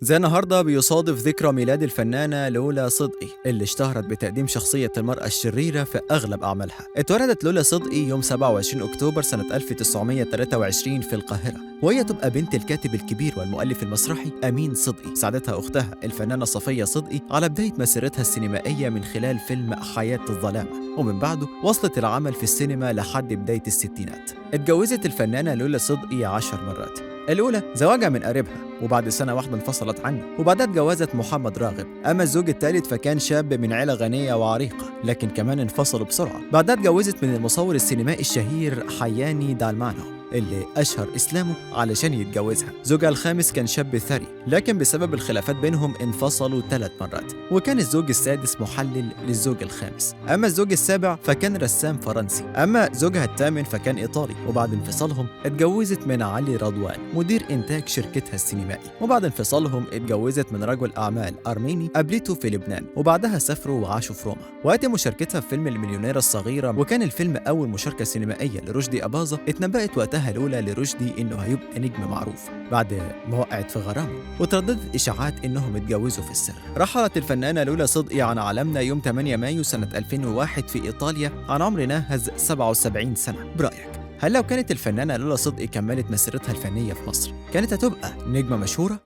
زي النهارده بيصادف ذكرى ميلاد الفنانة لولا صدقي اللي اشتهرت بتقديم شخصية المرأة الشريرة في أغلب أعمالها. اتولدت لولا صدقي يوم 27 أكتوبر سنة 1923 في القاهرة، وهي تبقى بنت الكاتب الكبير والمؤلف المسرحي أمين صدقي. ساعدتها أختها الفنانة صفية صدقي على بداية مسيرتها السينمائية من خلال فيلم حياة الظلامة، ومن بعده وصلت العمل في السينما لحد بداية الستينات. اتجوزت الفنانة لولا صدقي 10 مرات، الأولى زواجها من قريبها وبعد سنة واحدة انفصلت عنه، وبعدها اتجوزت محمد راغب. أما الزوج الثالث فكان شاب من عيلة غنية وعريقة، لكن كمان انفصلوا بسرعة. بعدها اتجوزت من المصور السينمائي الشهير حياني دالمانو اللي أشهر إسلامه علشان يتجوزها. زوجها الخامس كان شاب ثري، لكن بسبب الخلافات بينهم انفصلوا 3 مرات، وكان الزوج السادس محلل للزوج الخامس. أما الزوج السابع فكان رسام فرنسي. أما زوجها الثامن فكان إيطالي، وبعد انفصالهم اتجوزت من علي رضوان مدير إنتاج شركتها السينمائي. وبعد انفصالهم اتجوزت من رجل أعمال أرميني قابلته في لبنان، وبعدها سافروا وعاشوا في روما. وقت مشاركتها في فيلم المليونيرة الصغيرة، وكان الفيلم أول مشاركة سينمائية لرشدي أباظة، اتنبأت وقتها الأولى لرشدي إنه هيبقى نجم معروف بعد ما وقعت في غرامه، وترددت إشاعات إنهم اتجوزوا في السر. رحلت الفنانة لولا صدقي عن عالمنا يوم 8 مايو سنة 2001 في إيطاليا عن عمر ناهز 77 سنة. برأيك هل لو كانت الفنانة لولا صدقي كملت مسيرتها الفنية في مصر كانت هتبقى نجمة مشهورة